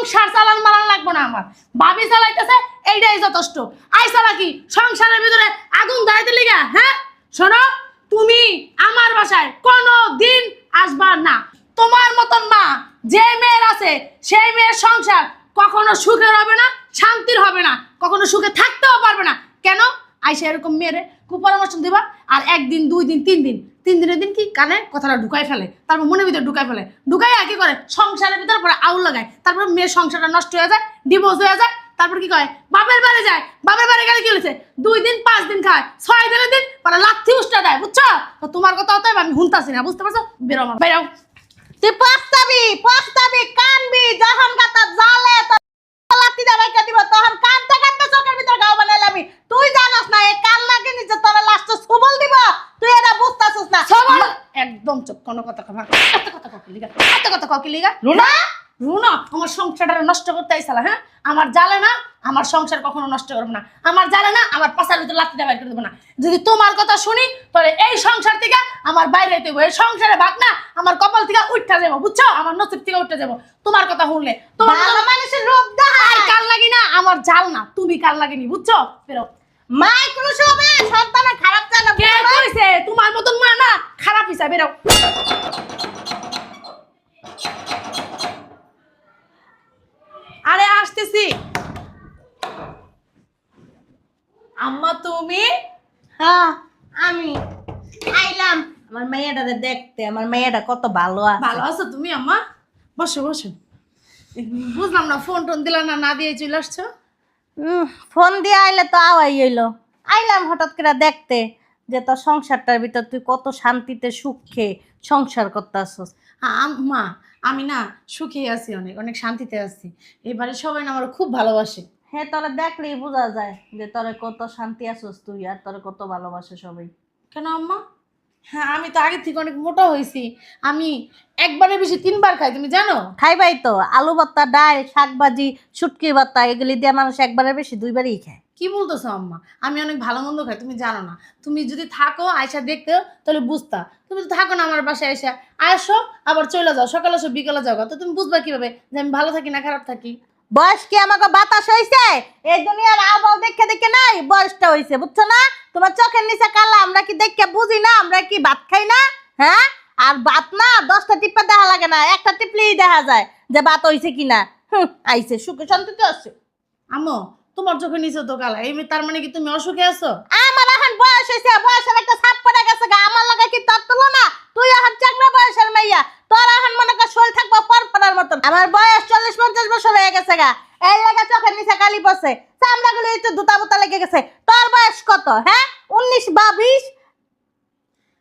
সংসার চালান মালান লাগবো না আমার। ভাবি চালাইতেছে এইটাই যথেষ্ট। আইসালা কি সংসারের ভিতরে আগুন দাঁড়াইতে লিগা? হ্যাঁ শোনো, তুমি আমার বাসায় কোনো দিন আসবা না। তোমার মতন মা যে মেয়ের আছে সেই মেয়ের সংসার কখনো সুখের হবে না, শান্তির হবে না, কখনো সুখে থাকতেও পারবে না। কেন আইসা এরকম মেয়েরে কুপরামর্শ দিবা? আর একদিন, 2 দিন, 3 দিন, 3 দিনের দিন কি কানে কথাটা ঢুকাই ফেলে, তারপর মনের ভিতরে ঢুকাই ফেলে, ঢুকাই আর কি করে সংসারের ভিতরে পরে আউল লাগায়, তারপর মেয়ের সংসারটা নষ্ট হয়ে যায়, ডিভোর্স হয়ে যায়। তারপর কি করে বাপের বাড়ি যায়, বাপের বাড়ি গেলে কি হয়েছে 2 দিন 5 দিন খায়, 6 দিনের দিন পরে লাথি উষ্টা দেয়। বুঝছো? তো তোমার কথা অতএব আমি শুনতাছি না, বুঝতে পারছো? বেরো আমার, বেরাও। তুই পস্তাবি কানবি, যখন গাতা জালে লাত্তি দে বাইকা দিব, তখন কানতে কানতে চোখের ভিতর গাও বানাইলামি। তুই জানাস না এই কান লাগে নিচে তোর লাস্ট সুবল দিব, তুই এটা বুঝতাছিস না। সবল একদম চুপ, কোনো কথা কবা, এত কথা ককি লিগা, এত কথা ককি লিগা? রুনা রুনা আমার সংসারটা নষ্ট করতে আইছালা। হ্যাঁ আমার জালে না, আমার সংসার কখনো নষ্ট করবো না। আমার জালে না, আমার পাশার ভিতরে লাত্তি দিয়ে বাইর করে দেবো না। যদি তোমার কথা শুনি তাহলে এই সংসার থেকে আমার বাইরে হইতে হবে। এই সংসারে ভাগ না আমার কপাল থেকে উঠতে যাবো, বুঝছো? আমার নসিব থেকে উঠতে যাবো তোমার কথা শুনলে। তোমার ভালো মানুষের রূপ দেখায়। কাল লাগি না, আমার জাল না, তুমি কাল লাগিনি, বুঝছো? ফেরো। মাই কোনো সময় সন্তান খারাপ চায় না। কে কইছে তোমার মতন মা না খারাপ হিসাব? বেরো। আরে আসতেছি। আম্মা তুমি? হ্যাঁ আমি আইলাম আমার মেয়েটারে দেখতে। আমার মেয়েটা কত ভালো আছে। ভালো আছো তুমি আম্মা? বসো বসো। বুঝলাম না, ফোন টোন দিলা না, না দিয়ে চলে আসছো? ফোন দিয়ে আইলে তো আওয়াই হইলো। আইলাম হঠাৎ করে দেখতে যে তোর সংসারটার ভিতর তুই কত শান্তিতে সুখে সংসার করতেছস। আম্মা আমি না সুখে আছি, অনেক অনেক শান্তিতে আছি। এবারে সবাই না আমার খুব ভালোবাসে। হ্যাঁ তোরা দেখলেই বোঝা যায় যে তোরে কত শান্তি আছস তুই, আর তোরে কত ভালোবাসে সবাই। কেন আম্মা? হ্যাঁ আমি তো আগে থেকে অনেক মোটা হয়েছি। আমি একবারের বেশি 3 বার খাই, তুমি জানো? খাইবাই তো, আলু ভর্তা, ডাল, শাকভাজি, শুটকি ভর্তা এগুলি দিয়ে মানুষ একবারের বেশি 2বারই খায়। কি বলতেছো আম্মা? আমি অনেক ভালো মন্দ খাই, তুমি জানো না? তুমি যদি থাকো আয়সা দেখতে তাহলে বুঝতা। তুমি তো থাকো না আমার বাসায় আয়সা, আসো আবার চলে যাও, সকালে আসো বিকালে যাও, তো তুমি বুঝবা কিভাবে যে আমি ভালো থাকি না খারাপ থাকি? বয়স কি আমাকে বাতাস হইছে? এই দুনিয়ার আবহাওয়া দেখে দেখে নাই বয়সটা হইছে, বুঝছো না? তোমার চোখের নিচে কালা, আমরা কি দেখে বুঝি না? আমরা কি ভাত খাই না? হ্যাঁ, আর ভাত না 10টা টিপা দেখা লাগে না, একটা টিপলেই দেখা যায় যে ভাত হইছে কিনা। আইছে সুখে শান্তিতে আছে। আম্মু তোমার চোখে নিচে তো কালা, এই তার মানে কি তুমি অসুখে আছো? আমার এখন বয়স হইছে, বয়সের একটা ছাপ পড়ে গেছে গা। আমার লাগে কি তোর তুলনা? তুই এখন চাকরা বয়সের মাইয়া, তোর এখন মনে কর শরীর থাকবো পরপরার মতন। আমার বয়স 40-50 বছর হয়ে গেছে গা, এই লাগা চোখের নিচে কালি পড়ছে, চামড়াগুলো একটু দুটা বুতা লেগে গেছে। তোর বয়স কত? হ্যাঁ 19 বা 20?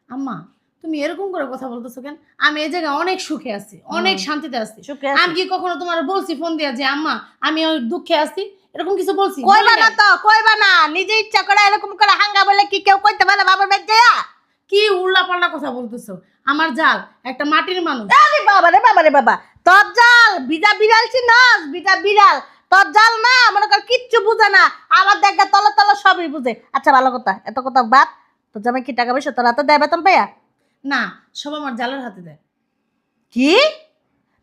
আম্মা তুমি এরকম করে কথা বলতেছো কেন? আমি এই জায়গায় অনেক সুখে আছি, অনেক শান্তিতে আছি। সুখে আছিস? আমি কি কখনো তোমার বলছি ফোন দিয়া যে আম্মা আমি ওই দুঃখে আছি? এরকম কিছু বলছি? কইবা না তো, কইবা না। নিজে ইচ্ছা করে এরকম করে হাঙ্গা বলে কি কেউ কইতে পারে বাবার বেজ্জায়া? কি উল্লা পাল্টা কথা বলতেছো? আমার জাল একটা মাটির মানুষ। আরে বাবা রে বাবা রে বাবা, তোর জাল বিজা বিড়াল চিনস? বিজা বিড়াল তোর জাল না, মনে কর কিচ্ছু বুঝে না। আমার দেখা তলে তলে সবই বুঝে। আচ্ছা ভালো কথা, এত কথা বাদ। তোর জামাই কি টাকা পয়সা তোর হাতে দেয় বেতন পাইয়া? না, সব আমার জালের হাতে দেয়। কি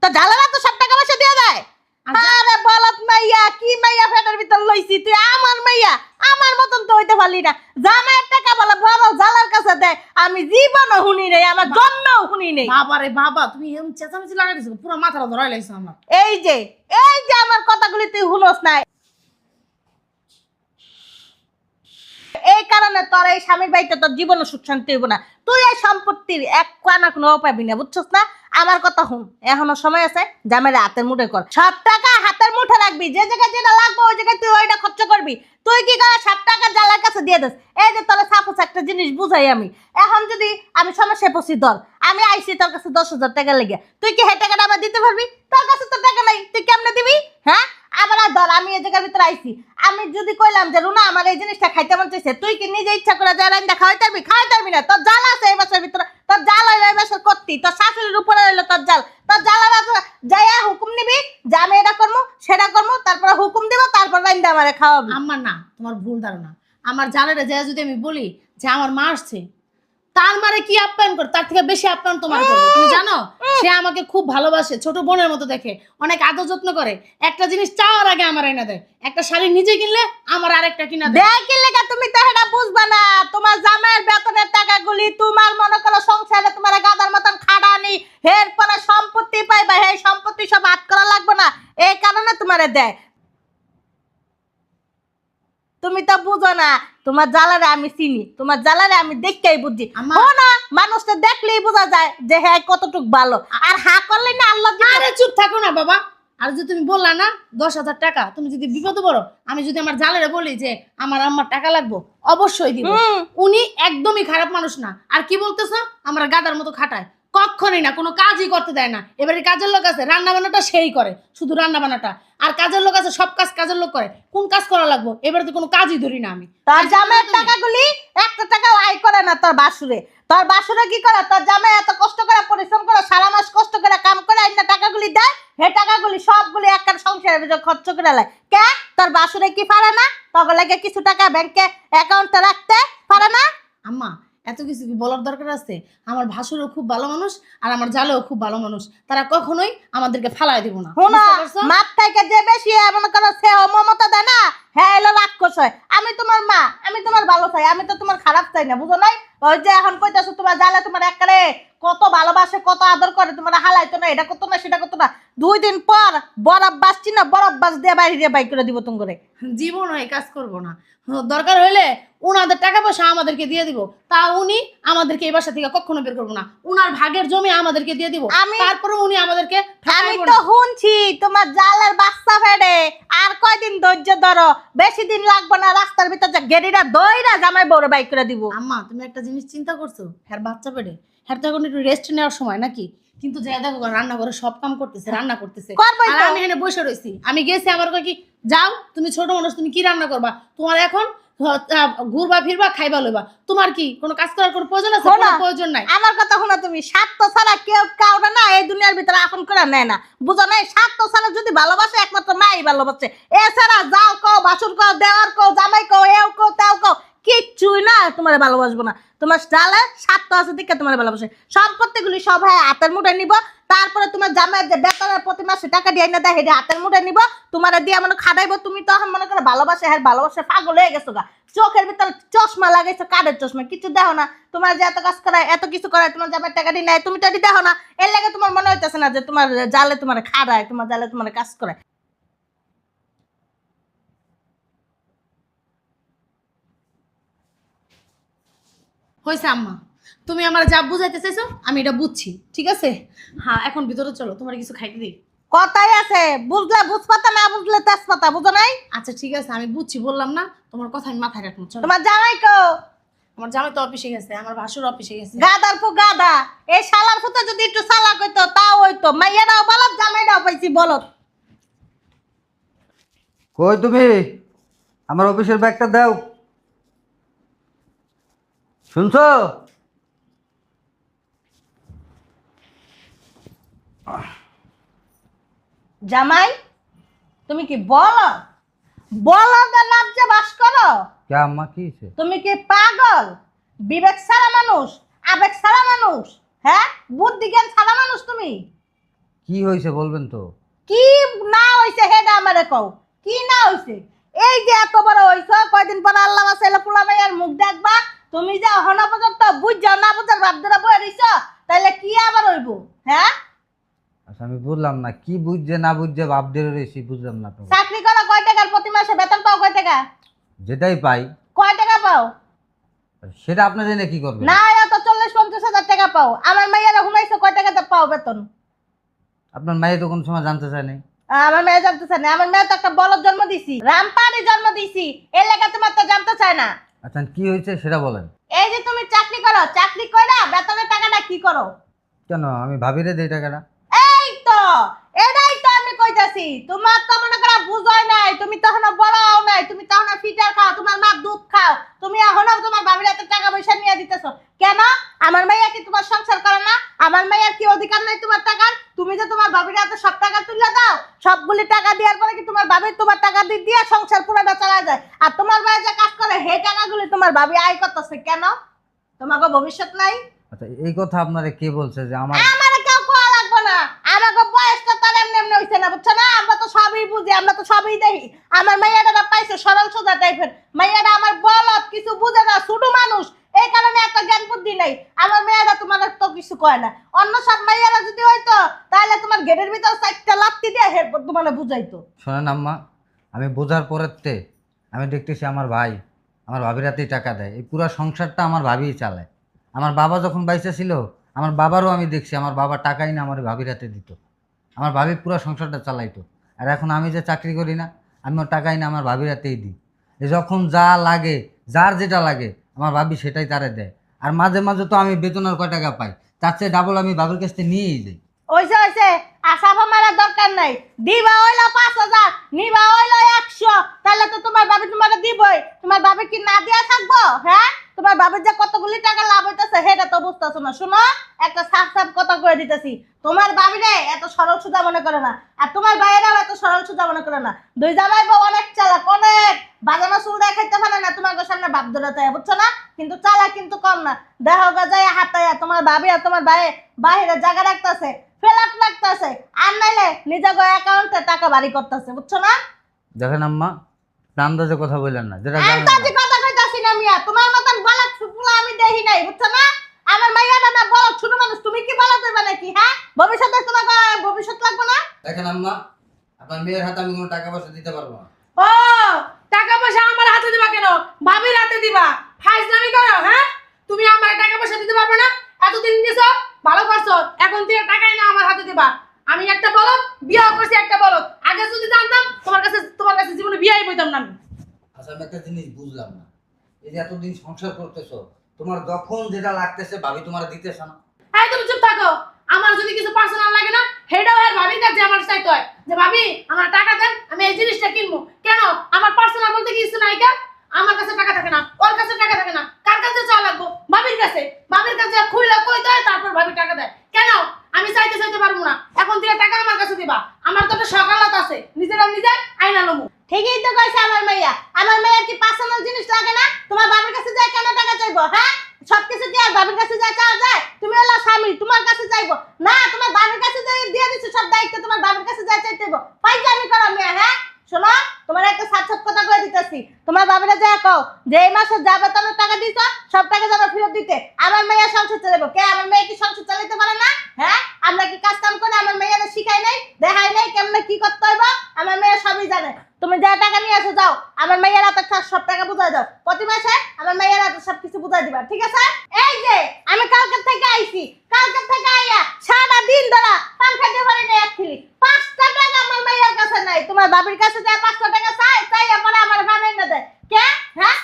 তোর জালেরা তো সব টাকা পয়সা দিয়ে দেয়? আরে বলত মাইয়া, কি মাইয়া ফেটার ভিতর লইছি তুই? আমার মাইয়া আমার মতন তো হইতে পারলি না। জামাইয়ের টাকা বলে বড় জালার কাছে দেয়, আমি জীবনও শুনি নাই, আমার জন্মও শুনি নাই। বাবা রে বাবা, তুমি এরকম চেঁচামেচি লাগাই দিছো, পুরো মাথাটা ধরাই লাগছে আমার। এই যে আমার কথাগুলি তুই শুনস নাই, এই কারণে তোর এই স্বামীর বাড়িতে তোর জীবনে সুখ শান্তি হইব না। তুই এই সম্পত্তির এক কানা কোনো পাবি না, বুঝছস না? আমার কথা শুন, এখনো সময় আছে, জামাইরা হাতের মুঠে কর। সব টাকা হাতের মুঠে রাখবি, যে জায়গায় যেটা লাগবে ওই জায়গায় তুই ওইটা খরচ করবি। তুই কি কর, সব টাকা জালার কাছে দিয়ে দিস। এই যে তোর সাপোজ একটা জিনিস বুঝাই আমি, এখন যদি আমি সমস্যায় পড়ছি, ধর আমি আইসি তোর কাছে 10,000 টাকা লেগে, তুই কি সেই টাকাটা আমার দিতে পারবি? তোর কাছে তো টাকা নাই, তুই কেমনে দিবি? হ্যাঁ, আবার ধর আমি এই জায়গার ভিতরে আইসি, আমি যদি কইলাম যে রুনা আমার এই জিনিসটা খাইতে মন চাইছে, তুই কি নিজে ইচ্ছা করে যা রান্না খাওয়াইতে পারবি? খাওয়াইতে পারবি না। তোর জাল আছে এই মাসের ভিতরে, তোর জাল হইলো এই মাসের করতি, তোর শাশুড়ির উপরে হইলো তোর জাল। তোর জালার যাইয়া হুকুম নিবি যে আমি এটা করবো সেটা করবো, তারপরে হুকুম দিব, তারপর রান্না আমারে খাওয়াবি। আমার না, তোমার ভুল ধারণা। আমার জালের যায় যদি আমি বলি যে আমার মা আসছে, তার মারে কি আপ্যায়ন করে তার থেকে বেশি আপ্যায়ন তোমার করবে তুমি জানো সে আমাকে খুব ভালোবাসে ছোট বোনের মতো দেখে অনেক আদর যত্ন করে একটা জিনিস চাওয়ার আগে আমার এনে দেয় একটা শাড়ি নিজে কিনলে আমার আরেকটা কিনা দেয় দেখি লেগে তুমি তো এটা বুঝবা না তোমার জামাইয়ের বেতনের টাকাগুলি তোমার মনে করো সংসারে তোমার গাদার মতন খাড়ানি এরপরে সম্পত্তি পাইবা হে সম্পত্তি সব হাত করা লাগবে না এই কারণে তোমারে দেয় তুমি তো বুঝো না তোমার জ্বালারে আমি চিনি তোমার জ্বালারে আমি দেখতেই বুঝি আম্মা। ও না মানুষটা দেখলেই বোঝা যায় যে হ্যাঁ কতটুক ভালো আর হা করলে না আল্লাহ দিবে। আরে চুপ থাকো না বাবা আর যদি তুমি বললা না 10,000 টাকা তুমি যদি বিপদে পড়ো আমি যদি আমার জালেরে বলি যে আমার আম্মার টাকা লাগবো অবশ্যই দিব উনি একদমই খারাপ মানুষ না আর কি বলতেছো আমার গাদার মতো খাটায় কখনই না কোনো কাজই করতে দেয় না এবারে কাজের লোক আছে রান্না বান্নাটা সেই করে শুধু রান্না বান্নাটা আর কাজের লোক আছে সব কাজ কাজের লোক করে কোন কাজ করা লাগবো এবারে তো কোনো কাজই ধরি না আমি তোর জামাইয়ের টাকাগুলি একটা টাকাও আয় করে না তোর বাসুরে তোর বাসুরে কি করে তোর জামাই এত কষ্ট করে পরিশ্রম করে সারা মাস কষ্ট করে কাম করে আইনা টাকাগুলি দেয় হে টাকাগুলি সবগুলি একটা সংসারের ভিতর খরচ করে লাই কে তোর বাসুরে কি পারে না তবে লাগে কিছু টাকা ব্যাংকে অ্যাকাউন্টে রাখতে পারে না আম্মা এত কিছু কি বলার দরকার আছে আমার ভাসুরও খুব ভালো মানুষ আর আমার জালেও খুব ভালো মানুষ তারা কখনোই আমাদেরকে ফালায় দিব না শোনো বুঝতে পারছো? মাপ থেকে যে বেশি এমন করো সে মমতা দেয় না হ্যাঁ এলো রাক্ষস হয় আমি তোমার মা আমি তোমার ভালো চাই আমি তো তোমার খারাপ চাই না বুঝো নাই ওই যে এখন কইতাছো তোমার জালে তোমার একবারে কত ভালোবাসে কত আদর করে তোমার হালাইতো না এটা করতো না সেটা করতো না 2 দিন পর বরফ বাসছি না বরফ বাস দিয়ে বাইরে বাই করে দিব তুমি করে জীবন এই কাজ করব না দরকার হলে ওনাদের টাকা পয়সা আমাদেরকে দিয়ে দিব তা উনি আমাদেরকে এই বাসা থেকে কখনো বের করবো না উনার ভাগের জমি আমাদেরকে দিয়ে দিব আমি- তারপরে উনি আমাদেরকে আমি ঠকাইবো তো না। শুনছি তোমার জালের বাচ্চা ফেড়ে আর কয়দিন ধৈর্য ধরো বেশি দিন লাগবে না রাস্তার ভিতর যে গেড়িরা দইরা জামাই বড় বাইক করে দিব আম্মা তুমি একটা জিনিস চিন্তা করছো হ্যাঁ বাচ্চা পেটে হ্যাঁ তো এখন একটু রেস্ট নেওয়ার সময় নাকি কিন্তু যে দেখো রান্না করে সব কাম করতেছে রান্না করতেছে করবোই আর তো। আমি এখানে বসে রয়েছি আমি গেছি আমার কয় কি যাও তুমি ছোট মানুষ তুমি কি রান্না করবা তোমার এখন ঘুরবা ফিরবা খাইবা লইবা তোমার কি কোনো কাজ করার কোনো প্রয়োজন আছে শোনো, কোনো প্রয়োজন নাই আমার কথা শোনো তুমি স্বার্থ ছাড়া কেউ কাউরে না এই দুনিয়ার ভিতরে আপন করে নেয় না বুঝো নাই স্বার্থ ছাড়া যদি ভালোবাসে একমাত্র মাই ভালোবাসে এছাড়া যাও কও বাসুর কও দেওয়ার কও জামাই কও এও কও তেও কও কিচ্ছুই না তোমার ভালোবাসবো না তোমার ডালে স্বার্থ আছে দিকে তোমার ভালোবাসে সম্পত্তিগুলি সব হ্যাঁ হাতের মুঠে নিব তারপরে তোমার জামাইয়ের যে বেতনের প্রতি মাসে টাকা দিয়ে না দেয় সেটা হাতের মুঠে নিব তোমার দিয়ে মনে খাদাইবো তুমি তখন মনে করো ভালোবাসে হ্যাঁ ভালোবাসে পাগল হয়ে গেছো গা চোখের ভিতরে চশমা লাগাইছো কাঠের চশমা কিছু দেখো না তোমার যে এত কাজ করায় এত কিছু করায় তোমার জামাইয়ের টাকা দিয়ে নেয় তুমি তো এটি দেখো না এর লাগে তোমার মনে হইতেছে না যে তোমার জালে তোমার খাড়ায় তোমার জালে তোমার কাজ করায় হয়েছে আম্মা তুমি আমার যা বুঝাইতে চাইছো আমি এটা বুঝছি ঠিক আছে হ্যাঁ এখন ভিতরে চলো তোমার কিছু খাইতে দিই কথাই আছে বুঝলে বুঝপাতা না বুঝলে তেজপাতা বুঝো নাই আচ্ছা ঠিক আছে আমি বুঝছি বললাম না তোমার কথা আমি মাথায় রাখবো চলো তোমার জামাই কো আমার জামাই তো অফিসে গেছে আমার ভাসুর অফিসে গেছে গাদার পো গাদা এই শালার ফুতে যদি একটু চালাক হইতো তাও হইতো মাইয়ারাও বলত জামাইরাও পাইছি বলত কই তুমি আমার অফিসের ব্যাগটা দাও শুনছো জামাই তুমি কি বলো বলদের রাজ্যে বাস করো কে আম্মা কি হয়েছে? তুমি কি পাগল বিবেক ছাড়া মানুষ আবেগ ছাড়া মানুষ হ্যাঁ বুদ্ধি জ্ঞান ছাড়া মানুষ তুমি কি হয়েছে বলবেন তো? কি না হইছে হেডা আমারে কও কি না হইছে এই যে এত বড় হইছো কয়দিন পর আল্লাহ বাসাইলে পোলা মাইয়ার মুখ দেখবা তুমি যে হনা পর্যন্ত বুঝ যাও না বুঝার ভাব ধরে বয়ে রইছো তাইলে কি আবার হইব হ্যাঁ আচ্ছা আমি বুঝলাম না কি বুঝছে না বুঝছে ভাব ধরে রয়েছি বুঝলাম না তো। চাকরি করো কয় টাকার প্রতি মাসে বেতন পাও কয় টাকা যেটাই পাই কয় টাকা পাও সেটা আপনার জেনে কি করবেন? না এত 40-50 হাজার টাকা পাও আমার মাইয়ারা হুনাইছো কয় টাকা পাও বেতন আপনার মায়ের তো কোনো সময় জানতে চায় নাই। আমার মেয়ে জানতে চায় না আমার মেয়ে তো একটা বলদ জন্ম দিছি রামপাড়ি জন্ম দিছি এর লেগে তোমার তো জানতে চায় না আচ্ছা কি হয়েছে সেটা বলেন। এই যে তুমি চাকরি করো চাকরি কইরা বেতনের টাকাটা কি করো কেন আমি ভাবিরে দেই টাকাটা। এই তো এটাই তো আমি কইতাছি তোমার তো মনে করা বুঝাই নাই তুমি তখন বড় হও নাই তুমি তখন ফিটার খাও তোমার মা দুধ খাও তুমি এখনো তোমার বাবির হাতে টাকা পয়সা নিয়ে দিতেছো কেন আমার মাইয়া কি তোমার সংসার করে না আমার মাইয়ার কি অধিকার নাই তোমার টাকার তুমি যে তোমার বাবির হাতে সব টাকা তুলে দাও সবগুলি টাকা দেওয়ার পরে কি তোমার বাবির তোমার টাকা দিয়ে সংসার পুরোটা চালা যায় আর তোমার ভাই যে কাজ করে হে টাকাগুলি তোমার বাবি আয় করতেছে কেন তোমাকে ভবিষ্যৎ নাই? আচ্ছা এই কথা আপনারে কে বলছে যে আমার আমার কেউ কোয়া লাগবে না, আমাকে বয়সটা তার এমনি এমনি হইছে না, বুঝছো না? আমরা তো সবই বুঝি, আমরা তো সবই দেখি। আমার মেয়েটা পাইছে সরল সোজা টাইপের, মেয়েটা আমার বলত, কিছু বুঝে না, ছোট মানুষ, এই কারণে এত জ্ঞান বুদ্ধি নাই। আমার মেয়েরা তোমার তো কিছু কয় না। অন্য সব মেয়েরা যদি হইতো তাহলে তোমার গেটের ভিতর চারটা লাত্তি দিয়ে হেরপর তোমার বুঝাইতো। শোনেন আম্মা, আমি বোঝার পরেতে আমি দেখতেছি আমার ভাই আমার ভাবির হাতেই টাকা দেয়, এই পুরো সংসারটা আমার ভাবিই চালায়। আমার বাবা যখন বাইসে ছিল আমার বাবারও আমি দেখছি আমার বাবা টাকাই না আমার ভাবির হাতে দিত, আমার ভাবি পুরো সংসারটা চালাইতো। আর এখন আমি যে চাকরি করি না, আমিও টাকাই না আমার ভাবির হাতেই দিই। যখন যা লাগে, যার যেটা লাগে আমার ভাবি সেটাই তারে দেয়। আর মাঝে মাঝে তো আমি বেতনের কয় টাকা পাই, তার চেয়ে ডাবল আমি ভাবির কাছ থেকে নিয়েই যাই। ওইসে আসাফা মারার দরকার নাই। দিবা হইলো 5,000, নিবা হইলো 100, তাহলে তো তোমার বাবা তোমার দিবই। তোমার বাবা কি না দিয়া থাকবো? হ্যাঁ, তোমার বাবার যে কতগুলি টাকা লাভ হইতেছে সেটা তো বুঝতেছো না। শোনো, একটা সাফ সাফ কথা কয়ে দিতেছি, তোমার বাবিরে এত সরল সুজা মনে করে না, আর তোমার ভাইয়েরাও এত সরল সুজা মনে করে না। দুই জামাই বউ অনেক চালাক, অনেক বাজানো চুল দিয়ে খাইতে পারে না তোমার সামনে বাপ ধরাতে, বুঝছো না? কিন্তু চালাক কিন্তু কম না। দেহ গাজায় হাতায় তোমার ভাবি আর তোমার ভাই বাহিরে জায়গা রাখতেছে, ফেলাট লাগতেছে, আর নাইলে নিজের অ্যাকাউন্টে টাকা বাড়ি করতেছে, বুঝছো না? দেখেন আম্মা, আন্দাজে কথা বললেন না, যেটা জানেন আন্দাজে না। কথা কইতাছি না মিয়া, তোমার মতন বলদ ফুপুলা আমি দেখি নাই, বুঝছো না? আমার মাইয়াটা না বলদ, ছোট মানুষ, তুমি কি বলদ হইবা নাকি? হ্যাঁ, ভবিষ্যতে তোমার ভবিষ্যৎ লাগবে না? দেখেন আম্মা, আপনার মেয়ের হাতে আমি কোনো টাকা পয়সা দিতে পারবো না। ও টাকা পয়সা আমার হাতে দিবা কেন? ভাবির হাতে দিবা। ফাইজলামি করো? হ্যাঁ, তুমি আমার টাকা পয়সা দিতে পারবে না? এতদিন দিছো, ভালো করছো, এখন থেকে টাকাই না আমার হাতে দিবা। আমি একটা বলদ, বিয়ে করছি একটা বলদ। আগে যদি জানতাম তোমার কাছে জীবনে বিয়েই বইতাম না আমি। আচ্ছা আমি একটা জিনিস বুঝলাম না, এই যে এতদিন সংসার করতেছো, তোমার যখন যেটা লাগতেছে ভাবি তোমার দিতেছ না? এই তুমি চুপ থাকো। আমার যদি কিছু পার্সোনাল লাগে না, হেডাও এর ভাবির কাছে আমার চাইতে হয় যে ভাবি আমার টাকা দেন, আমি এই জিনিসটা কিনবো। কেন? আমার পার্সোনাল বলতে কিছু নাই কা? আমার কাছে টাকা থাকে না, ওর কাছে টাকা থাকে না, কার কাছে চাওয়া লাগবো? ভাবির কাছে। ভাবির কাছে খুইলা কইতে হয়, তারপর ভাবি টাকা দেয়। কেন? আমি চাইতে পারবো না। এখন থেকে টাকা আমার কাছে দিবা। আমার তো একটা সকালত আছে, নিজেরা নিজে আইনা লমু। ঠিকই তো কইছে আমার মাইয়া। আমার মাইয়ার কি পার্সোনাল জিনিস লাগে না? তোমার বাবার কাছে যায় কেন টাকা চাইবো? হ্যাঁ, সবকিছু কি আর বাবার কাছে যায় চাওয়া যায়? তুমি হলো স্বামী, তোমার কাছে চাইবো না? তোমার বাবার কাছে যাই দিয়ে দিছো সব দায়িত্ব, তোমার বাবার কাছে যায় চাইতে হইবো? পাইজামি করো মিয়া। হ্যাঁ, শোনো, তোমার একটা সাত কথা কয়ে দিতেছি, তোমার বাবারে যা কও যে এই মাসে যা বেতনের টাকা দিছো সব টাকা যেন ফেরত দিতে। আমার মেয়ে সংসার চালাবো। কে আমার মেয়ে কি সংসার চালাতে পারে না? হ্যাঁ, আমরা কি কাজ কাম করে আমার মেয়েরা শিখাই নাই, দেখাই নাই কেমনে কি করতে হইব? আমার মেয়ে সবই জানে। তুমি যা টাকা নিয়ে আসো যাও, আমার মেয়েরা তো সব টাকা বুঝাই দাও। প্রতি মাসে আমার মেয়েরা তো সবকিছু বুঝাই দিবা, ঠিক আছে? এই যে আমি কালকে থেকে আইছি, কালকে থেকে আইয়া সারা দিন ধরা পাংখা দিয়ে বাড়ি নিয়ে আসছিলি, 5টা টাকা আমার মেয়ের কাছে নাই। তোমার বাবির কাছে যায় 5টা টাকা চাই পরে আমার বানাই না দেয় কে? হ্যাঁ,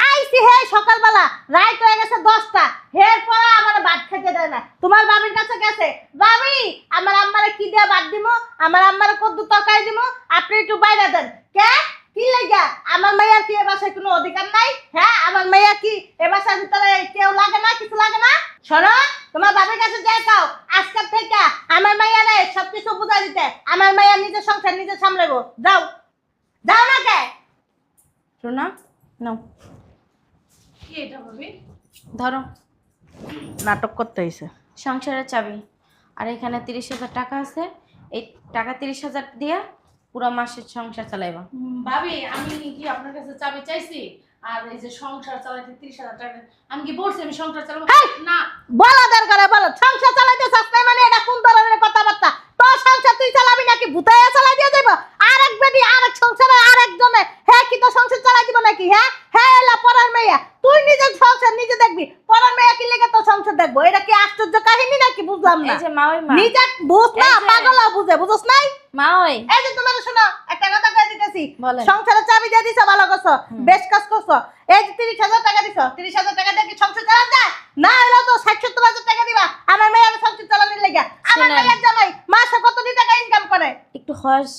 আইছি হে সকালবেলা, রাইত হয়ে গেছে 10টা, হের পরে আমার ভাত খেতে দেয় না। তোমার বাবির কাছে গেছে, বাবি আমার আম্মারে কি দিয়ে ভাত দিমু, আমার আম্মারে কদ্দু তরকারি দিমু, আপনি একটু বাইরে দেন। কে? কি লাগা? আমার মাইয়ার কি এ বাসায় কোনো অধিকার নাই? হ্যাঁ, আমার মাইয়া কি এ বাসার ভিতরে কেউ লাগে না, কিছু লাগে না? শোনো, তোমার বাবার কাছে যাই কাও আজকের থেকে আমার মাইয়ারে সবকিছু বুঝাই দিতে। আমার মাইয়া নিজের সংসার নিজে সামলাবো। যাও যাও না কে? রুনা নাও, কি এটা ভাবি? ধরো নাটক করতে হইছে। সংসারের চাবি। আর এখানে 30,000 টাকা আছে, এই টাকা 30,000 দিয়া পুরো মাসের সংসার চালাইবা। ভাবি আমি কি আপনার কাছে চাবি চাইছি? আর এই যে সংসার চালাইতে 30,000 টাকা, আমি কি বলছি আমি সংসার চালাবো? হেই! না। বলা দরকার বলো, সংসার চালাইতে চাই মানে এটা কোন ধরনের কথাবার্তা? তোর সংসার তুই চালাবি নাকি ভূতাইয়া চালাই দিয়ে যাইব? আরেক বেডি আরেক সংসারে আরেকজনে হ্যাঁ কি তো সংসার চালাই দিব নাকি? হ্যাঁ হ্যাঁ, এলা পরার মেয়া, তুই নিজের সংসার নিজে দেখবি, পরার মেয়া কি লেগে তো সংসার দেখবো? এটা কি আশ্চর্য কাহিনী নাকি? বুঝলাম না। এই যে মা, ওই মা, নিজে বুঝ না, এই যে- পাগলা বুঝে, বুঝছ নাই? মা ওই এই যে তোমার শোনো, একটা কথা কয়ে দিতেছি, বলেন। সংসারের চাবি দিয়ে দিছো, ভালো করছো, বেশ কাজ করছো। এই যে 30,000 টাকা দিছো, 30,000 টাকা দিয়ে কি সংসার চালান যায়? না হলো তো 60-70,000 টাকা দিবা আমার মেয়ের সংসার চালানোর লেগে। আমার শুনেন। মেয়ের জামাই মাসে কত টাকা ইনকাম করে? একটু হস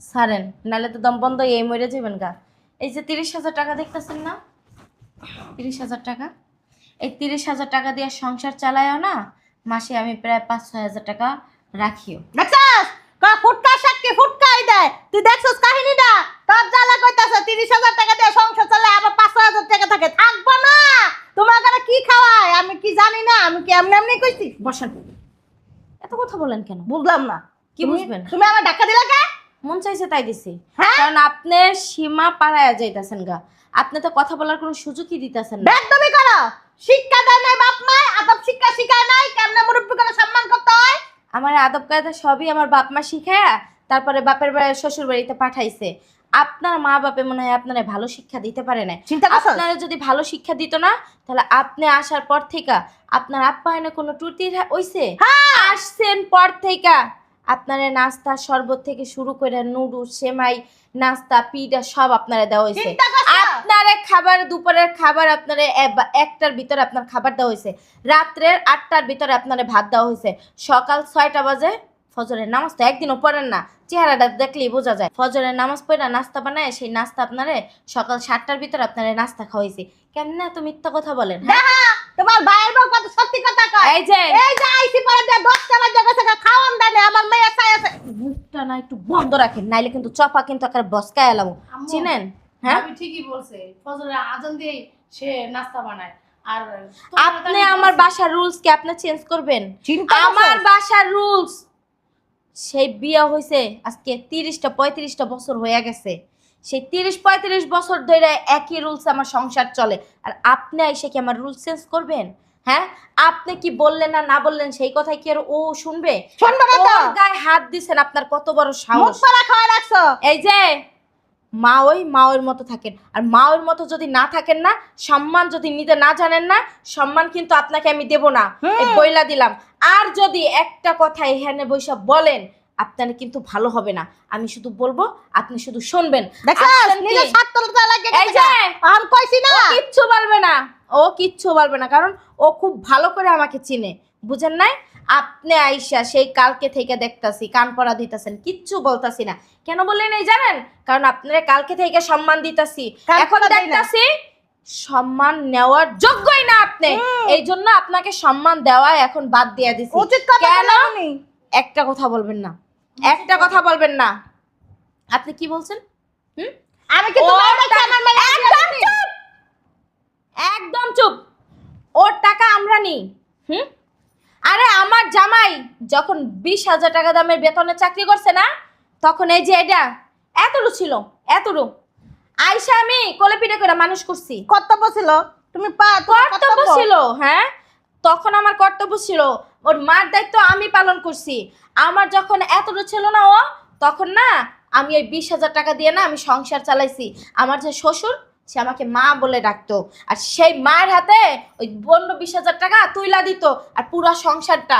ছাড়েন, নাহলে তো দম বন্ধ এই মরে যাবেন গা। এই যে 30,000 টাকা দেখতেছেন না, 30,000 টাকা, এই 30,000 টাকা দিয়ে সংসার চালায়ও না, মাসে আমি প্রায় 5-6,000 টাকা রাখিও। দেখছস ফুটকা সাক্ষী ফুটকাই দেয়। তুই দেখছস কাহিনীটা? তোর জ্বালা কইতাছে 30,000 টাকা দিয়ে সংসার চালায় আবার 5,000 টাকা থাকে, থাকবো না। তোমার ঘরে কি খাওয়া কয় আমি কি জানি না, আমি কি এমনি এমনি কইছি? বসেন। এত কথা বলেন কেন? বুঝলাম না। কি তুমি- বুঝবেন? তুমি আমার ধাক্কা দিলা কে? মন চাইছে তাই দিছি। হ্যাঁ? কারণ আপনি সীমা পাড়ায়া যাইতাছেন গা। আপনি তো কথা বলার কোনো সুযোগই দিতেছেন না। বেদবি করো। শিক্ষা দেয় নাই বাপ মা, আদব শিক্ষা শিখায় নাই, কেমনে মুরব্বি করে সম্মান করতে হয়। আমার আদব কায়দা সবই আমার বাপ মা শিখায়া তারপরে বাপের বাড়ি শ্বশুর বাড়িতে পাঠাইছে। আপনার মা বাপে মনে হয় আপনারা ভালো শিক্ষা দিতে পারে না। চিন্তা করছো? আপনারা যদি ভালো শিক্ষা দিত না তাহলে আপনি আসার পর থেকে আপনার আপ্যায়নে কোনো ত্রুটি হইছে? আসছেন পর থেকে আপনারা নাস্তা শরবত থেকে শুরু করে নুডলস সেমাই নাস্তা পিঠা সব আপনারা দেওয়া হয়েছে। চিন্তা করছো? আপনার খাবার দুপুরের খাবার আপনার একটার ভিতরে আপনার খাবার দেওয়া হয়েছে, রাত্রের 8টার ভিতরে আপনার ভাত দেওয়া হয়েছে, সকাল 6টা বাজে ফজরের নামাজ তো একদিনও পড়েন না, চেহারাটা দেখলেই বোঝা যায়। ফজরের নামাজ পড়ে নাস্তা বানায় সেই নাস্তা আপনারে সকাল 7টার ভিতরে আপনারে নাস্তা খাওয়াইছে। কেমনে এত মিথ্যা কথা বলেন? দেখা তোমার ভাইয়ের বউ কত সত্যি কথা কয়। এই যে আইসি পরে দিয়ে 10টা বাজে গেছে খাওয়ান দেয় না, আমার মেয়ে চাই আছে। মুখটা না একটু বন্ধ রাখেন, নাইলে কিন্তু চপা কিন্তু একটা বসকায় এলাম। আম্মু, চিনেন? হ্যাঁ, ভাবি ঠিকই বলছে, ফজরের আজান দিয়ে সে নাস্তা বানায়। আর আপনি আমার বাসার রুলস কি আপনি চেঞ্জ করবেন? চিন্তা করছো? আমার বাসার রুলস সেই বিয়ে হয়েছে আজকে 30-35টা বছর হয়ে গেছে। সেই 30-35 বছর ধরে একই রুলস আমার সংসার চলে। আর আপনি এসে কি আমার রুলস চেঞ্জ করবেন? হ্যাঁ, আপনি কি বললেন না না বললেন সেই কথাই কি আর ও শুনবে? শুনবে না তো। ওর গায়ে হাত দিছেন, আপনার কত বড় মুখ সাহস! পরা খাওয়া রাখছো। এই যে মাওয়ের মতো থাকেন, আর মাওয়ের মতো যদি না থাকেন না, সম্মান যদি নিতে না জানেন না, সম্মান কিন্তু আপনাকে আমি দেব না, এই বইলা দিলাম। আর যদি একটা কথা এখানে বৈশা বলেন আপনার কিন্তু ভালো হবে না। আমি শুধু বলবো, আপনি শুধু শুনবেন। দেখছো আসছেন কি? নিজের স্বার্থটা লাগে। এই যে আমি কইছি না ও কিচ্ছু বলবে না, ও কিচ্ছু বলবে না, কারণ ও খুব ভালো করে আমাকে চিনে। বুঝেন নাই? আপনি আইসা সেই কালকে থেকে দেখতাছি কান পড়া দিতেছেন, কিচ্ছু বলতাছি না। কেন বললেন এই জানেন? কারণ আপনারা কালকে থেকে সম্মান দিতাছি, কান এখন পড়া দেই না। দেখতাছি সম্মান নেওয়ার যোগ্যই না আপনি। এই জন্য আপনাকে সম্মান দেওয়া এখন বাদ দিয়ে দিছি। উচিত কথা কেন? বলনি। একটা কথা বলবেন না, একটা কথা বলবেন না। আপনি কি বলছেন? হুম, আমি কি তোমার কাছে আমার মেয়ে একদম চুপ, একদম চুপ। ওর টাকা আমরা নিই। হুম, আরে আমার জামাই যখন 20,000 টাকা দামের বেতনে চাকরি করছে না, তখন এই যে এটা এতটুকু ছিল, এতটুকু আইসা আমি কোলে পিঠে করে মানুষ করছি। কর্তব্য ছিল। তুমি তোমার কর্তব্য ছিল, হ্যাঁ, তখন আমার কর্তব্য ছিল। ওর মার দায়িত্ব আমি পালন করছি। আমার যখন এতটুকু ছিল না ও, তখন না আমি ওই 20,000 টাকা দিয়ে না আমি সংসার চালাইছি। আমার যে শ্বশুর সে আমাকে মা বলে ডাকতো, আর সেই মায়ের হাতে ওই 20,000 টাকা তুইলা দিত, আর পুরো সংসারটা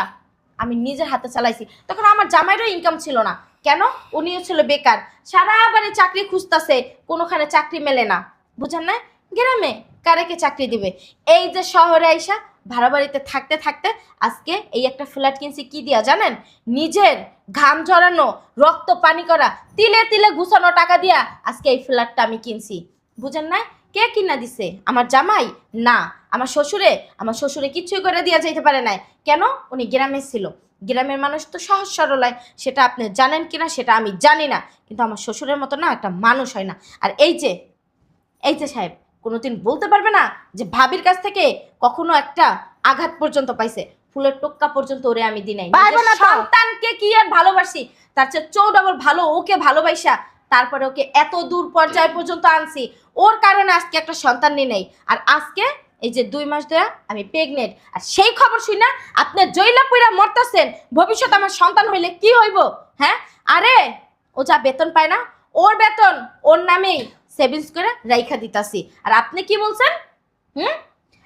আমি নিজের হাতে চালাইছি। তখন আমার জামাইরও ইনকাম ছিল না। কেন? উনিও ছিল বেকার, সারা বাড়ি চাকরি খুঁজতেছে, কোনোখানে চাকরি মেলে না। বুঝেন না? গ্রামে কারেকে চাকরি দিবে? এই যে শহরে আইসা ভাড়া বাড়িতে থাকতে থাকতে আজকে এই একটা ফ্ল্যাট কিনছি কি দিয়া জানেন? নিজের ঘাম ঝরানো রক্ত পানি করা তিলে তিলে গুছানো টাকা দিয়া আজকে এই ফ্ল্যাটটা আমি কিনছি। বুঝেন না? কে কিনা দিছে? আমার জামাই না, আমার শ্বশুরে। আমার শ্বশুরে কিছুই করে দিয়া যাইতে পারে নাই। কেন? উনি গ্রামে ছিল। গ্রামের মানুষ তো সহজ সরল হয়, সেটা আপনি জানেন কিনা সেটা আমি জানি না, কিন্তু আমার শ্বশুরের মতো না একটা মানুষ হয় না। আর এই যে সাহেব কোনোদিন বলতে পারবে না যে ভাবির কাছ থেকে কখনো একটা আঘাত পর্যন্ত পাইছে? ফুলের টোক্কা পর্যন্ত ওরে আমি দিই নাই। পারবে না নিজের তো। সন্তানকে কি আর ভালোবাসি? তার চেয়ে 4 ভালো ওকে ভালোবাসা তারপরে ওকে এত দূর পর্যায় পর্যন্ত আনছি। ওর কারণে আজকে একটা সন্তান নিয়ে নেই। আর আজকে এই যে 2 মাস ধরে আমি প্রেগনেন্ট, আর সেই খবর শুই না আপনি জয়লা পুইরা মরতেছেন। ভবিষ্যৎ আমার সন্তান হইলে কি হইব? হ্যাঁ, আরে ও যা বেতন পায় না, ওর বেতন ওর নামেই সেভিংস করে রাইখা দিতাছি। আর আপনি কি বলছেন?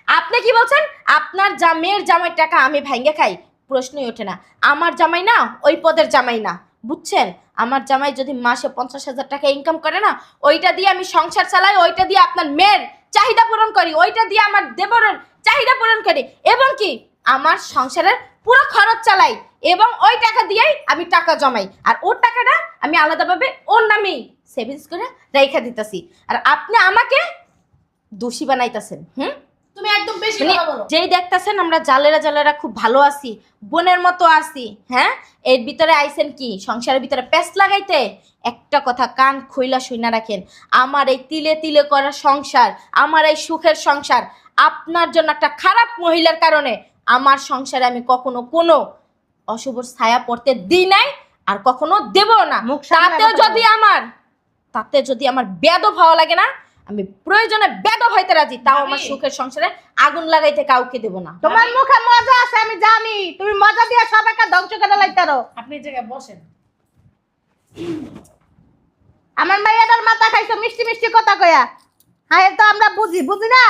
আপনি কি বলছেন? আপনার মেয়ের জামাই টাকা আমি ভাঙ্গে খাই? প্রশ্নই ওঠে না। আমার জামাই না ওই পদের জামাই না, বুঝছেন? আমার জামাই যদি মাসে 50,000 টাকা ইনকাম করে না, ওইটা দিয়ে আমি সংসার চালাই, ওইটা দিয়ে আপনার মেয়ের চাহিদা পূরণ করি, ওইটা দিয়ে আমার দেবরের চাহিদা পূরণ করি, এবং কি আমার সংসারের পুরো খরচ চালাই, এবং ওই টাকা দিয়েই আমি টাকা জমাই। আর ওর টাকাটা আমি আলাদাভাবে ওর নামেই সেভিংস করে রাইখা দিতেছি। আর আপনি আমাকে দোষী বানাইতেছেন। তুমি একদম বেশি মানে কথা বলো। যেই দেখতাছেন আমরা জালেরা জালেরা খুব ভালো আছি, বোনের মতো আছি, হ্যাঁ এর ভিতরে আইছেন কি সংসারের ভিতরে পেস্ট লাগাইতে? একটা কথা কান খুইলা শুইনা রাখেন, আমার এই তিলে তিলে করা সংসার, আমার এই সুখের সংসার আপনার জন্য একটা খারাপ মহিলার কারণে আমার সংসারে আমি কখনো কোনো অশুভ ছায়া পড়তে দিই নাই আর কখনো দেব না। মুখ সামনে তাতেও কথা যদি আমার বেদব হওয়া লাগে না, আমি প্রয়োজনে বেদব হইতে রাজি, তাও আমার ভাবি। সুখের সংসারে আগুন লাগাইতে কাউকে দেব না। তোমার মুখে মজা আছে আমি জানি, তুমি মজা দিয়ে সবাইকে ধ্বংস করে লাইতারো। আপনি এই জায়গায় বসেন। আমার মাইয়াটার মাথা খাইছো মিষ্টি মিষ্টি কথা কয়া। হ্যাঁ তো আমরা বুঝি না।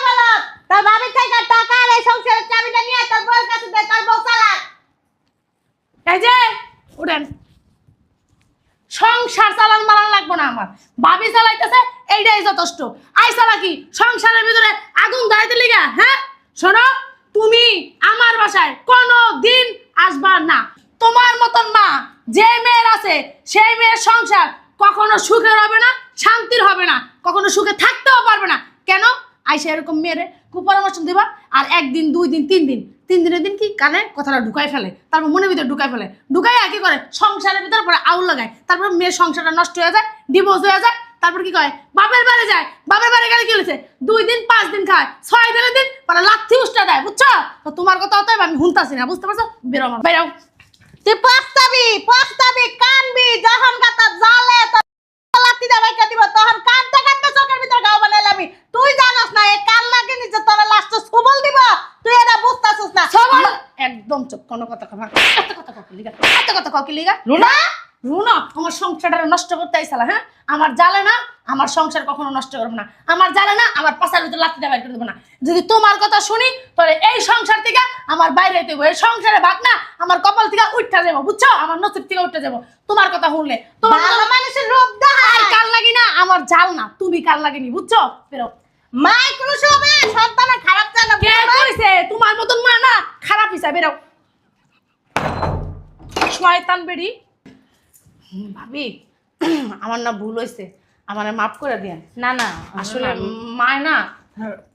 বলো তোর ভাবি থেকে টাকা আর এই সংসারের চাবিটা নিয়ে তোর বউয়ের কাছে দে, তোর বউ চালাক। এই যে উঠেন, সংসার চালান মালান লাগবো না আমার, ভাবি চালাইতেছে এইটাই যথেষ্ট। আই চালা কি সংসারের ভিতরে আগুন ধরাইতে লিগা? হ্যাঁ শোনো, তুমি আমার বাসায় কোনো দিন আসবা না। তোমার মতন মা যে মেয়ের আছে সেই মেয়ের সংসার কখনো সুখের হবে না, শান্তির হবে না, কখনো সুখে থাকতেও পারবে না। কেন আইসা এরকম মেয়েরে কুপরামর্শ দিবা? আর একদিন, 2 দিন, 3 দিন, 3 দিনের দিন কি কানে কথাটা ঢুকাই ফেলে, তারপর মনের ভিতরে ঢুকাই ফেলে, ঢুকাই আর কি করে সংসারের ভিতরে পরে আউল লাগায়, তারপর মেয়ের সংসারটা নষ্ট হয়ে যায়, ডিভোর্স হয়ে যায়, তারপর কি করে বাপের বাড়ি যায়, বাপের বাড়ি গেলে কি হয়েছে 2 দিন 5 দিন খায়, 6 দিনের দিন পরে লাথি উষ্টা দেয়, বুঝছো? তো তোমার কথা অতএব আমি শুনতাছি না, বুঝতে পারছো? বেরো আমার বেরো। তুই পস্তাবি কানবি, যখন গাতা জালে তোর লাত্তি দাবাইকা দিব তখন কানতে কানতে চোখের ভিতর গাও বানাইলামি। তুই জানাস না এই কান লাগে নিচে তোর লাস্ট সুবল দিব, তুই এটা বুঝতাছিস না। সবার একদম চুপ, কোনো কথা কবা, এত কথা কাউকে লিগা, এত কথা কাউকে লিগা। রুনা রুনা আমার সংসারটা নষ্ট করতে আইসালা, হ্যাঁ? আমার জালে না, আমার সংসার কখনো নষ্ট করবো না, আমার জালে না, আমার পাশার ভিতরে লাত্তি বাইর করে দেবো না। যদি তোমার কথা শুনি তাহলে এই সংসার থেকে আমার বাইরে দেবো, এই সংসারে ভাগ না আমার কপাল থেকে উঠতে যাবো, বুঝছো? আমার নসিব থেকে উঠতে যাবো তোমার কথা শুনলে। তোমার ভালো মানুষের রূপ আর দেখায়। কাল লাগি না, আমার জাল না, তুমি কাল লাগিনি, বুঝছো? বেরো। মাইক্রোসবে সন্তানের খারাপ চায় না। কে কইছে তোমার মতন মা না খারাপ হিসাবে? বেরো শয়তান বেড়ি। ভাবি আমার না ভুল হয়েছে, আমার মাফ করে দেন। না না আসলে মায় না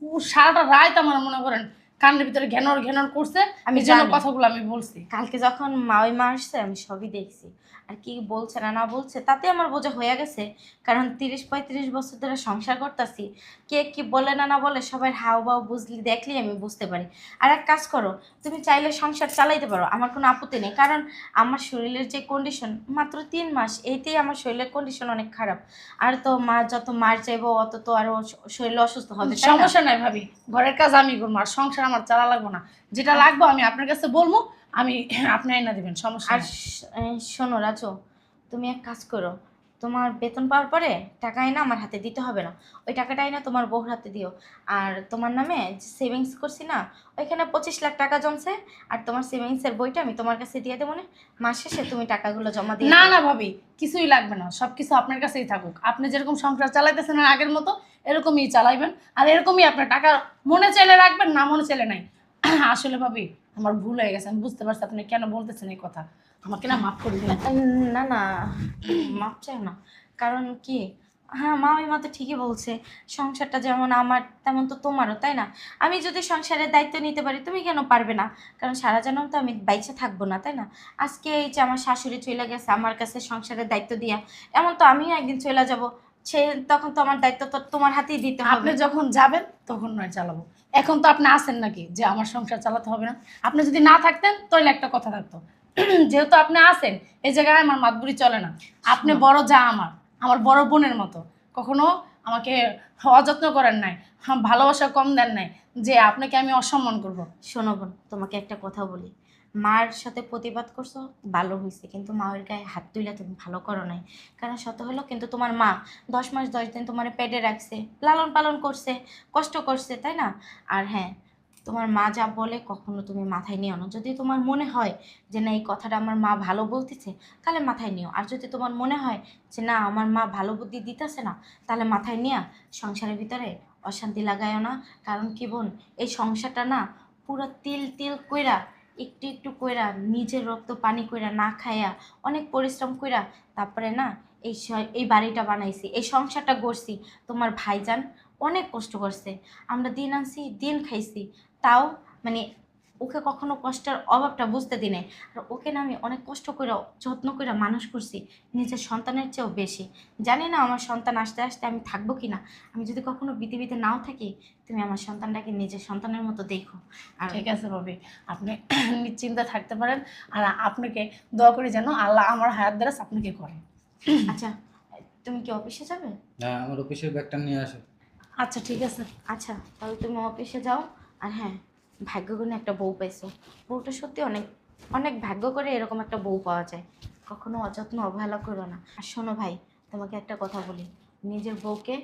ও সারাটা রাত আমার মনে করেন কানের ভিতরে ঘ্যানর ঘ্যানর করছে, আমি আমি যেন জানি। কথাগুলো আমি বলছি। কালকে যখন মা আসছে আমি সবই দেখছি, আর কি বলছে না না বলছে তাতে আমার বোঝা হয়ে গেছে। কারণ 30-35 বছর ধরে সংসার করতেছি, কে কি বলে না না বলে সবাই হাও বাও বুঝলি দেখলি আমি বুঝতে পারি। আর এক কাজ করো, তুমি চাইলে সংসার চালাইতে পারো, আমার কোনো আপত্তি নেই। কারণ আমার শরীরের যে কন্ডিশন, মাত্র 3 মাস, এইতেই আমার শরীরের কন্ডিশন অনেক খারাপ। আর তো মা যত মার চাইবো অত তো আরো শরীর অসুস্থ হবে, তাই না? সমস্যা নাই ভাবি, ঘরের কাজ আমি করবো, আর সংসার আমার চালা লাগবো না। যেটা লাগবো আমি আপনার কাছে বলবো, আমি আপনি আইনা দিবেন, সমস্যা আর নাই। শোনো রাজু, তুমি এক কাজ করো, তোমার বেতন পাওয়ার পরে টাকা আইনা আমার হাতে দিতে হবে না, ওই টাকাটা আইনা তোমার বউর হাতে দিও। আর তোমার নামে যে সেভিংস করছি না, ওইখানে 25 লাখ টাকা জমছে, আর তোমার সেভিংসের বইটা আমি তোমার কাছে দিয়ে দেবো না, মাস শেষে তুমি টাকাগুলো জমা দিয়ে না দিও। না ভাবি, কিছুই লাগবে না, সবকিছু আপনার কাছেই থাকুক। আপনি যেরকম সংসার চালাইতেছেন আর আগের মতো এরকমই চালাইবেন, আর এরকমই আপনার টাকা মনে চাইলে রাখবেন, না মনে চাইলে নাই। আসলে ভাবি আমার ভুল হয়ে গেছে, আমি বুঝতে পারছি আপনি কেন বলতেছেন এই কথা, আমাকে না মাফ করে দিন। না না মাপ চাই না, কারণ কি, হ্যাঁ মা ওই মা তো ঠিকই বলছে, সংসারটা যেমন আমার তেমন তো তোমারও, তাই না? আমি যদি সংসারের দায়িত্ব নিতে পারি তুমি কেন পারবে না? কারণ সারা জন্ম তো আমি বাইচে থাকবো না, তাই না? আজকে এই যে আমার শাশুড়ি চলে গেছে আমার কাছে সংসারের দায়িত্ব দিয়া, এমন তো আমিও একদিন চলে যাব, সে তখন তো আমার দায়িত্ব তো তোমার হাতেই দিতে হবে। আপনি যখন যাবেন তখন নয় চালাবো, এখন তো আপনি আছেন নাকি যে আমার সংসার চালাতে হবে না? আপনি যদি না থাকতেন তাহলে একটা কথা থাকতো, যেহেতু আপনি আছেন এই জায়গায় আমার মাতবুরি চলে না। আপনি বড় যা, আমার বড় বোনের মতো, কখনো আমাকে অযত্ন করেন নাই, ভালোবাসা কম দেন নাই যে আপনাকে আমি অসম্মান করব। শোনো বোন, তোমাকে একটা কথা বলি, মার সাথে প্রতিবাদ করছো ভালো হয়েছে, কিন্তু মায়ের গায়ে হাত তুলে তুমি ভালো করো নাই। কারণ শত হলো কিন্তু তোমার মা 10 মাস 10 দিন তোমার পেটে রাখছে, লালন পালন করছে, কষ্ট করছে, তাই না? আর হ্যাঁ, তোমার মা যা বলে কখনো তুমি মাথায় নিও না। যদি তোমার মনে হয় যে না এই কথাটা আমার মা ভালো বলতেছে, তাহলে মাথায় নিও। আর যদি তোমার মনে হয় যে না আমার মা ভালো বুদ্ধি দিতেছে না, তাহলে মাথায় নিয়া সংসারের ভিতরে অশান্তি লাগায়ও না। কারণ কি বোন, এই সংসারটা না পুরো তিল তিল কইরা, একটু একটু কইরা, নিজের রক্ত পানি কইরা, না খাইয়া, অনেক পরিশ্রম কইরা তারপরে না এই বাড়িটা বানাইছি, এই সংসারটা গড়ছি। তোমার ভাইজান অনেক কষ্ট করছে। আমরা দিন আনছি দিন খাইছি, তাও মানে ওকে কখনো কষ্টের অভাবটা বুঝতে দিই নাই। আর ওকে না আমি অনেক কষ্ট করে যত্ন করে মানুষ করছি, নিজের সন্তানের চেয়েও বেশি। জানি না আমার সন্তান আসতে আসতে আমি থাকবো কি না। আমি যদি কখনো পৃথিবীতে নাও থাকি, তুমি আমার সন্তানটাকে নিজের সন্তানের মতো দেখো। আর ঠিক আছে ভাবি, আপনি নিশ্চিন্তে থাকতে পারেন। আর আপনাকে দোয়া করি যেন আল্লাহ আমার হায়াত দ্বারা আপনাকে করে। আচ্ছা, তুমি কি অফিসে যাবে? হ্যাঁ, আমার অফিসের ব্যাগটা নিয়ে আসো। আচ্ছা ঠিক আছে। আচ্ছা, তাহলে তুমি অফিসে যাও। আর হ্যাঁ, ভাগ্য গুণে একটা বউ পাইছো। বউটা সত্যি অনেক অনেক ভাগ্য করে এরকম একটা বউ পাওয়া যায়। কখনো অযত্ন অবহেলা করো না। আর শোনো ভাই, তোমাকে একটা কথা বলি, নিজের বউকে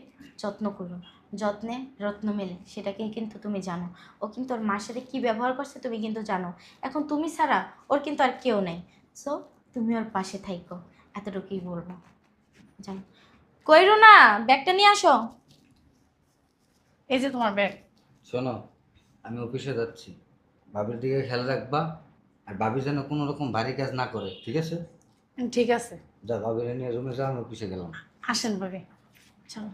যত্ন করো। যত্নে রত্ন মেলে, সেটাকে কিন্তু তুমি জানো। ও কিন্তু ওর মার সাথে কী ব্যবহার করছে তুমি কিন্তু জানো। এখন তুমি ছাড়া ওর কিন্তু আর কেউ নেই। সো তুমি ওর পাশে থাইকো, এতটুকুই বলবো। যাও, কইরো না, ব্যাগটা নিয়ে আসো। এই যে তোমার ব্যাগ। শোনো, আমি অফিসে যাচ্ছি, ভাবির দিকে খেয়াল রাখবা। আর ভাবি যেন কোনো রকম ভারী কাজ না করে, ঠিক আছে? ঠিক আছে, যা, ভাবিরে নিয়ে রুমে যাও, আমি অফিসে গেলাম। আসেন ভাবি, চলো।